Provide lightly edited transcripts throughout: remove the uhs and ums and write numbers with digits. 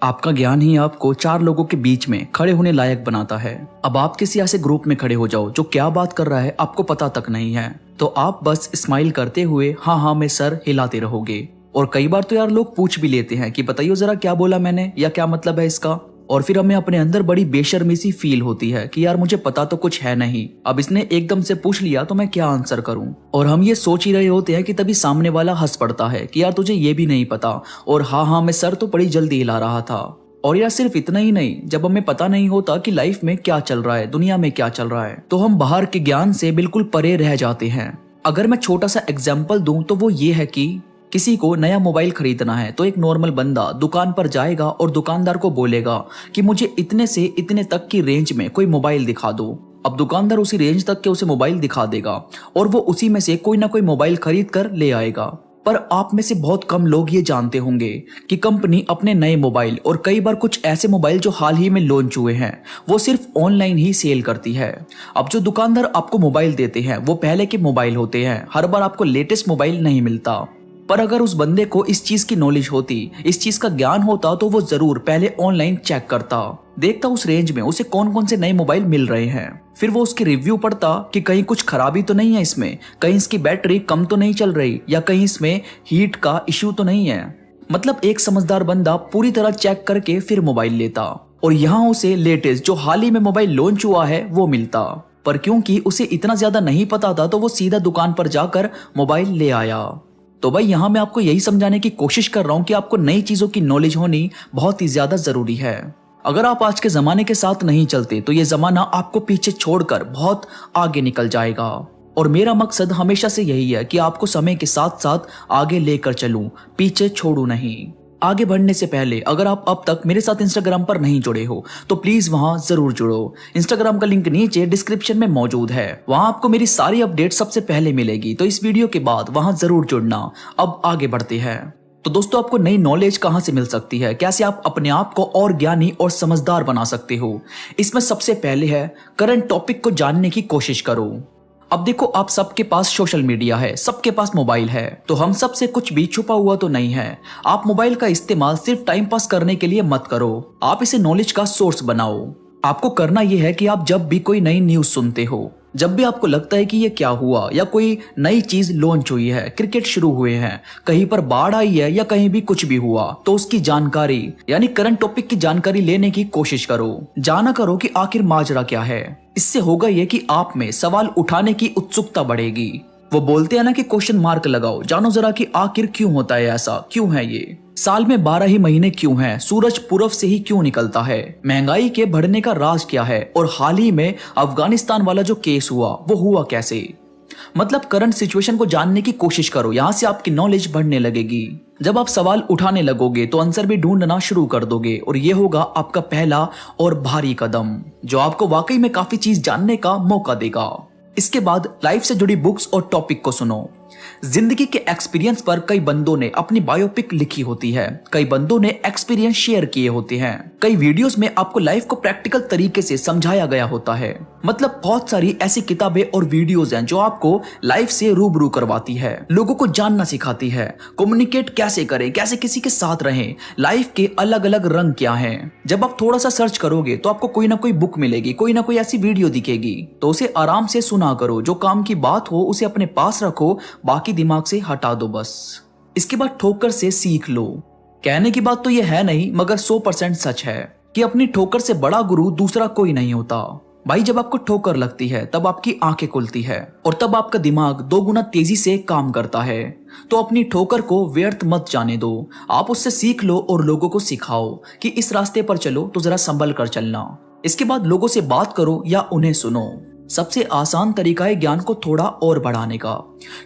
आपका ज्ञान ही आपको चार लोगों के बीच में खड़े होने लायक बनाता है। अब आप किसी ऐसे ग्रुप में खड़े हो जाओ जो क्या बात कर रहा है आपको पता तक नहीं है, तो आप बस स्माइल करते हुए हाँ हाँ में सर हिलाते रहोगे। और कई बार तो यार लोग पूछ भी लेते हैं कि बताइए जरा क्या बोला मैंने या क्या मतलब है इसका। और फिर हमें अपने अंदर बड़ी बेशर्मी सी फील होती है कि यार मुझे पता तो कुछ है नहीं, अब इसने एकदम से पूछ लिया तो मैं क्या आंसर करूं। और हम ये सोच ही रहे होते हैं कि तभी सामने वाला हंस पड़ता है कि यार तुझे ये भी नहीं पता, और हाँ हाँ मैं सर तो बड़ी जल्दी हिला रहा था। और यार सिर्फ इतना ही नहीं, जब हमें पता नहीं होता कि लाइफ में क्या चल रहा है, दुनिया में क्या चल रहा है, तो हम बाहर के ज्ञान से बिल्कुल परे रह जाते हैं। अगर मैं छोटा सा एग्जाम्पल दूं तो वो ये है कि किसी को नया मोबाइल खरीदना है तो एक नॉर्मल बंदा दुकान पर जाएगा और दुकानदार को बोलेगा कि मुझे इतने से इतने तक की रेंज में कोई मोबाइल दिखा दो। अब दुकानदार उसी रेंज तक के उसे मोबाइल दिखा देगा और वो उसी में से कोई ना कोई मोबाइल खरीद कर ले आएगा। पर आप में से बहुत कम लोग ये जानते होंगे कि कंपनी अपने नए मोबाइल और कई बार कुछ ऐसे मोबाइल जो हाल ही में लॉन्च हुए हैं वो सिर्फ ऑनलाइन ही सेल करती है। अब जो दुकानदार आपको मोबाइल देते हैं वो पहले के मोबाइल होते हैं, हर बार आपको लेटेस्ट मोबाइल नहीं मिलता। पर अगर उस बंदे को इस चीज की नॉलेज होती, इस चीज का ज्ञान होता, तो वो जरूर पहले ऑनलाइन चेक करता, देखता उस रेंज में उसे कौन कौन से नए मोबाइल मिल रहे हैं। फिर वो उसके रिव्यू पढ़ता कि कहीं कुछ खराबी तो नहीं है इसमें, कहीं इसकी बैटरी कम तो नहीं चल रही, या कहीं इसमें हीट का इश्यू तो नहीं है। मतलब एक समझदार बंदा पूरी तरह चेक करके फिर मोबाइल लेता, और यहाँ उसे लेटेस्ट जो हाल ही में मोबाइल लॉन्च हुआ है वो मिलता। पर क्योंकि उसे इतना ज्यादा नहीं पता था तो वो सीधा दुकान पर जाकर मोबाइल ले आया। तो भाई यहाँ मैं आपको यही समझाने की कोशिश कर रहा हूँ कि आपको नई चीजों की नॉलेज होनी बहुत ही ज्यादा जरूरी है। अगर आप आज के जमाने के साथ नहीं चलते तो ये जमाना आपको पीछे छोड़कर बहुत आगे निकल जाएगा। और मेरा मकसद हमेशा से यही है कि आपको समय के साथ साथ आगे लेकर चलूं, पीछे छोड़ू नहीं। आगे बढ़ने से पहले अगर आप अब तक मेरे साथ इंस्टाग्राम पर नहीं जुड़े हो तो प्लीज वहां जरूर जुड़ो। इंस्टाग्राम का लिंक नीचे डिस्क्रिप्शन में मौजूद है, वहां आपको मेरी सारी अपडेट सबसे पहले मिलेगी, तो इस वीडियो के बाद वहां जरूर जुड़ना। अब आगे बढ़ते हैं। तो दोस्तों आपको नई नॉलेज कहां से मिल सकती है, कैसे आप अपने आप को और ज्ञानी और समझदार बना सकते हो, इसमें सबसे पहले है करंट टॉपिक को जानने की कोशिश करो। अब देखो आप सबके पास सोशल मीडिया है, सबके पास मोबाइल है, तो हम सब से कुछ भी छुपा हुआ तो नहीं है। आप मोबाइल का इस्तेमाल सिर्फ टाइम पास करने के लिए मत करो, आप इसे नॉलेज का सोर्स बनाओ। आपको करना यह है कि आप जब भी कोई नई न्यूज सुनते हो, जब भी आपको लगता है कि ये क्या हुआ या कोई नई चीज लॉन्च हुई है, क्रिकेट शुरू हुए हैं, कहीं पर बाढ़ आई है या कहीं भी कुछ भी हुआ, तो उसकी जानकारी यानी करंट टॉपिक की जानकारी लेने की कोशिश करो। जाना करो कि आखिर माजरा क्या है। इससे होगा ये कि आप में सवाल उठाने की उत्सुकता बढ़ेगी। वो बोलते हैं ना कि क्वेश्चन मार्क लगाओ, जानो जरा कि आखिर क्यों होता है ऐसा, क्यों है ये, साल में 12 ही महीने क्यों हैं, सूरज पूरब से ही क्यों निकलता है, महंगाई के बढ़ने का राज क्या है, और हाल ही में अफगानिस्तान वाला जो केस हुआ वो हुआ कैसे। मतलब करंट सिचुएशन को जानने की कोशिश करो, यहाँ से आपकी नॉलेज बढ़ने लगेगी। जब आप सवाल उठाने लगोगे तो आंसर भी ढूंढना शुरू कर दोगे, और ये होगा आपका पहला और भारी कदम जो आपको वाकई में काफी चीज जानने का मौका देगा। इसके बाद लाइफ से जुड़ी बुक्स और टॉपिक को सुनो। जिंदगी के एक्सपीरियंस पर कई बंदों ने अपनी बायोपिक लिखी होती है, कई बंदों ने एक्सपीरियंस शेयर किए होते हैं, कई वीडियोस में आपको लाइफ को प्रैक्टिकल तरीके से समझाया गया होता है। मतलब बहुत सारी ऐसी किताबें और वीडियोस हैं जो आपको लाइफ से रूबरू करवाती है, लोगों को जानना सिखाती है, कम्युनिकेट कैसे करें, कैसे किसी के साथ रहें, लाइफ के अलग अलग रंग क्या हैं। जब आप थोड़ा सा सर्च करोगे तो आपको कोई ना कोई बुक मिलेगी, कोई ना कोई ऐसी वीडियो दिखेगी, तो उसे आराम से सुना करो। जो काम की बात हो उसे अपने पास रखो, बाकी दिमाग से हटा दो बस। इसके बाद ठोकर से सीख लो। कहने की बात तो यह है नहीं मगर 100% सच है कि अपनी ठोकर से बड़ा गुरु दूसरा कोई नहीं होता। भाई जब आपको ठोकर लगती है तब आपकी आंखें खुलती है और तब आपका दिमाग 2 गुना तेजी से काम करता है। तो अपनी ठोकर को व्यर्थ मत जाने दो, आप उससे सीख लो और लोगों को सिखाओ कि इस रास्ते पर चलो तो जरा संभल कर चलना। इसके बाद लोगों से बात करो या उन्हें सुनो। सबसे आसान तरीका है ज्ञान को थोड़ा और बढ़ाने का,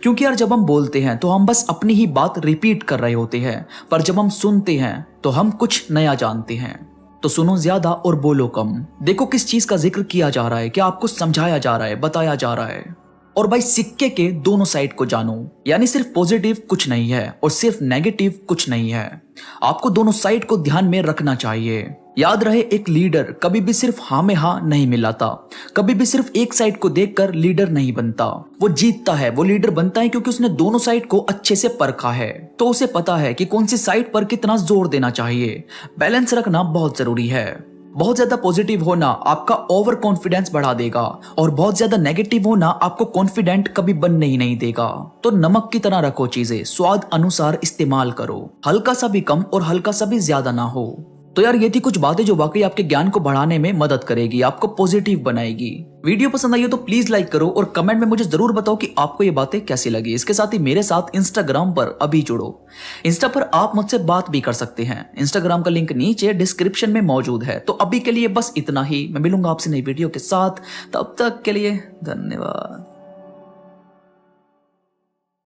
क्योंकि यार जब हम बोलते हैं तो हम बस अपनी ही बात रिपीट कर रहे होते हैं, पर जब हम सुनते हैं तो हम कुछ नया जानते हैं। तो सुनो ज्यादा और बोलो कम। देखो किस चीज का जिक्र किया जा रहा है, क्या आपको समझाया जा रहा है, बताया जा रहा है। और भाई सिक्के के दोनों साइड को जानो, यानी सिर्फ पॉजिटिव कुछ नहीं है और सिर्फ नेगेटिव कुछ नहीं है, आपको दोनों साइड को ध्यान में रखना चाहिए। याद रहे, एक लीडर कभी भी सिर्फ हाँ में हाँ नहीं मिलाता, कभी भी सिर्फ एक साइड को देखकर लीडर नहीं बनता। वो जीतता है, वो लीडर बनता है क्योंकि उसने दोनों साइड को अच्छे से परखा है। तो उसे पता है कि कौन सी साइड पर कितना जोर देना चाहिए। बैलेंस रखना बहुत जरूरी है। बहुत ज्यादा पॉजिटिव होना आपका ओवर कॉन्फिडेंस बढ़ा देगा और बहुत ज्यादा नेगेटिव होना आपको कॉन्फिडेंट कभी बनने ही नहीं देगा। तो नमक की तरह रखो चीजें, स्वाद अनुसार इस्तेमाल करो, हल्का सा भी कम और हल्का सा भी ज्यादा ना हो। तो यार ये थी कुछ बातें जो वाकई आपके ज्ञान को बढ़ाने में मदद करेगी, आपको पॉजिटिव बनाएगी। वीडियो पसंद आई हो तो प्लीज लाइक करो और कमेंट में मुझे जरूर बताओ कि आपको ये बातें कैसी लगी। इसके साथ ही मेरे साथ इंस्टाग्राम पर अभी जुड़ो। इंस्टा पर आप मुझसे बात भी कर सकते हैं। इंस्टाग्राम का लिंक नीचे डिस्क्रिप्शन में मौजूद है। तो अभी के लिए बस इतना ही। मैं मिलूंगा आपसे नई वीडियो के साथ, तब तक के लिए धन्यवाद।